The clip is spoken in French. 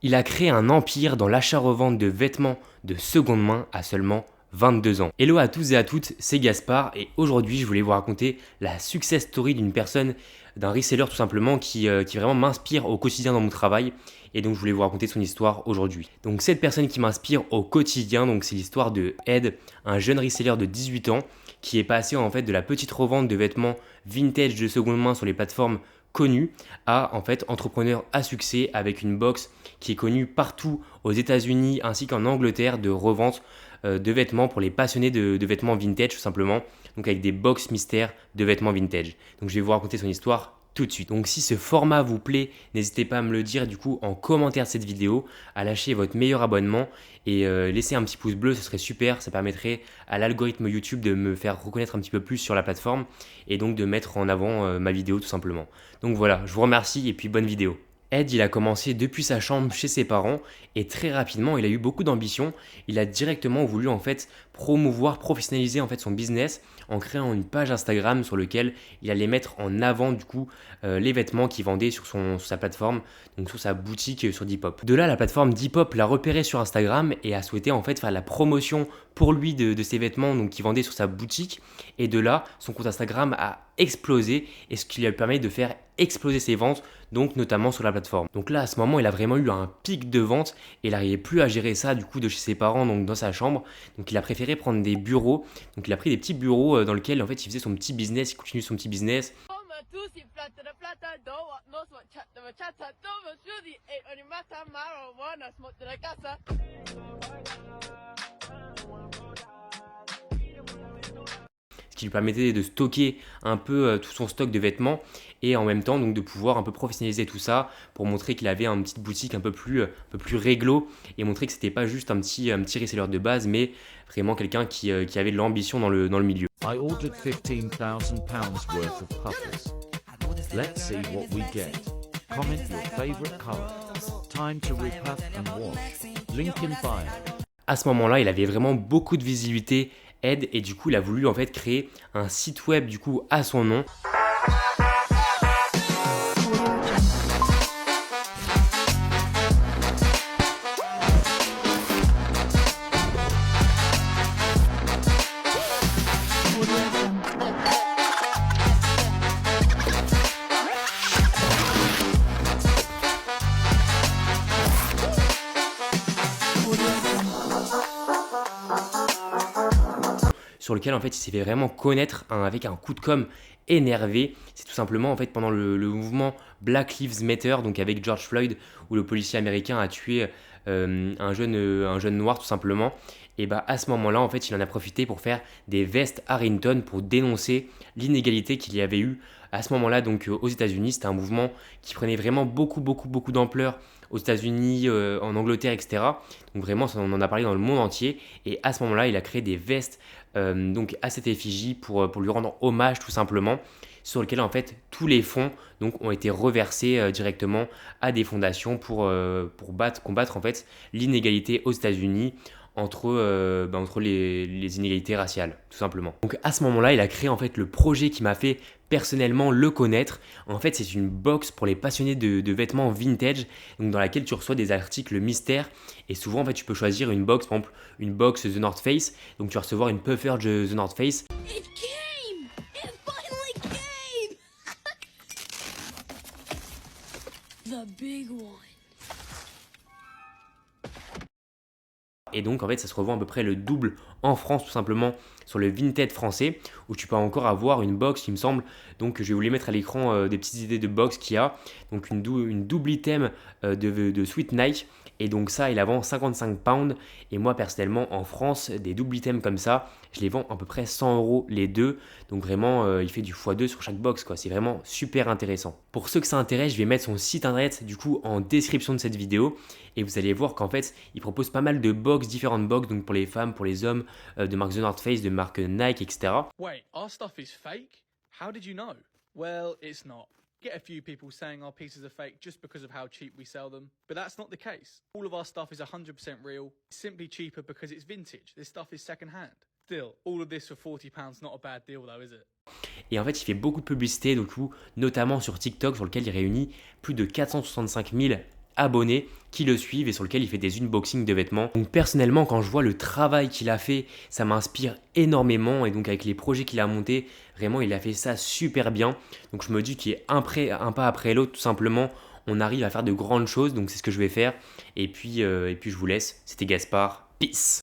Il a créé un empire dans l'achat-revente de vêtements de seconde main à seulement 22 ans. Hello à tous et à toutes, c'est Gaspard et aujourd'hui je voulais vous raconter la success story d'une personne, d'un reseller tout simplement qui vraiment m'inspire au quotidien dans mon travail et donc je voulais vous raconter son histoire aujourd'hui. Donc cette personne qui m'inspire au quotidien, donc c'est l'histoire de Ed, un jeune reseller de 18 ans qui est passé en fait de la petite revente de vêtements vintage de seconde main sur les plateformes connues à en fait entrepreneur à succès avec une box qui est connue partout aux États-Unis ainsi qu'en Angleterre de revente de vêtements pour les passionnés de vêtements vintage tout simplement, donc avec des box mystères de vêtements vintage. Donc je vais vous raconter son histoire tout de suite. Donc si ce format vous plaît, n'hésitez pas à me le dire du coup en commentaire de cette vidéo, à lâcher votre meilleur abonnement et laisser un petit pouce bleu, ce serait super, ça permettrait à l'algorithme YouTube de me faire reconnaître un petit peu plus sur la plateforme et donc de mettre en avant ma vidéo tout simplement. Donc voilà, je vous remercie et puis bonne vidéo. Ed, il a commencé depuis sa chambre chez ses parents et très rapidement, il a eu beaucoup d'ambition. Il a directement voulu en fait promouvoir, professionnaliser en fait son business en créant une page Instagram sur laquelle il allait mettre en avant du coup les vêtements qu'il vendait sur sa plateforme, donc sur sa boutique sur Depop. De là, la plateforme Depop l'a repéré sur Instagram et a souhaité en fait faire la promotion pour lui de ses vêtements donc qu'il vendait sur sa boutique. Et de là, son compte Instagram a explosé et ce qui lui a permis de faire exploser ses ventes, donc notamment sur la plateforme. Donc là, à ce moment, il a vraiment eu un pic de vente et il n'arrivait plus à gérer ça du coup de chez ses parents, donc dans sa chambre. Donc il a préféré prendre des bureaux. Donc il a pris des petits bureaux dans lesquels en fait il faisait son petit business, il continue son petit business. Ce qui lui permettait de stocker un peu tout son stock de vêtements et en même temps donc de pouvoir un peu professionnaliser tout ça pour montrer qu'il avait une petite boutique un peu plus réglo et montrer que c'était pas juste un petit reseller de base mais vraiment quelqu'un qui avait de l'ambition dans le milieu. I ordered £15,000 worth of puffers. Let's see what we get. Comment your favorite color. Time to repuff and wash. Link in bio. À ce moment-là, il avait vraiment beaucoup de visibilité, Ed, et du coup, il a voulu en fait créer un site web du coup à son nom. Sur lequel en fait il s'est fait vraiment connaître avec un coup de com énervé. C'est tout simplement en fait pendant le mouvement Black Lives Matter, donc avec George Floyd, où le policier américain a tué un jeune noir tout simplement. Et bah à ce moment-là en fait il en a profité pour faire des vestes Harrington pour dénoncer l'inégalité qu'il y avait eu à ce moment-là donc aux États-Unis. C'était un mouvement qui prenait vraiment beaucoup d'ampleur aux États-Unis, en Angleterre, etc. Donc vraiment, on en a parlé dans le monde entier. Et à ce moment-là, il a créé des vestes donc à cette effigie pour lui rendre hommage tout simplement, sur lequel en fait tous les fonds donc ont été reversés directement à des fondations pour combattre en fait l'inégalité aux États-Unis entre les inégalités raciales, tout simplement. Donc à ce moment-là, il a créé en fait le projet qui m'a fait personnellement le connaître. En fait, c'est une box pour les passionnés de vêtements vintage, donc dans laquelle tu reçois des articles mystères. Et souvent, en fait, tu peux choisir une box, par exemple, une box The North Face. Donc tu vas recevoir une puffer de The North Face. It came! It finally came! The big one. Et donc en fait ça se revend à peu près le double en France tout simplement sur le Vinted français où tu peux encore avoir une box il me semble. Donc je vais vous les mettre à l'écran des petites idées de box qu'il y a. Donc une double item de Sweet Nike et donc ça il la vend 55 pounds et moi personnellement en France des double items comme ça je les vends à peu près 100 € les deux. Donc vraiment il fait du x2 sur chaque box quoi. C'est vraiment super intéressant. Pour ceux que ça intéresse je vais mettre son site internet du coup en description de cette vidéo et vous allez voir qu'en fait il propose pas mal de box, différentes box donc pour les femmes, pour les hommes, de marque The North Face, de marque Nike, etc. Wait, our stuff is fake? How did you know? Well, it's not. Get a few people saying our pieces are fake just because of how cheap we sell them, but that's not the case. All of our stuff is 100% real. It's simply cheaper because it's vintage. This stuff is second-hand. Still, all of this for £40, not a bad deal though, is it? Et en fait, il fait beaucoup de publicité, du coup, notamment sur TikTok, sur lequel il réunit plus de 465 000 abonnés qui le suivent et sur lequel il fait des unboxings de vêtements. Donc personnellement, quand je vois le travail qu'il a fait, ça m'inspire énormément et donc avec les projets qu'il a montés, vraiment il a fait ça super bien. Donc je me dis qu'il est un pas après l'autre, tout simplement, on arrive à faire de grandes choses, donc c'est ce que je vais faire. Et puis je vous laisse, c'était Gaspard, peace.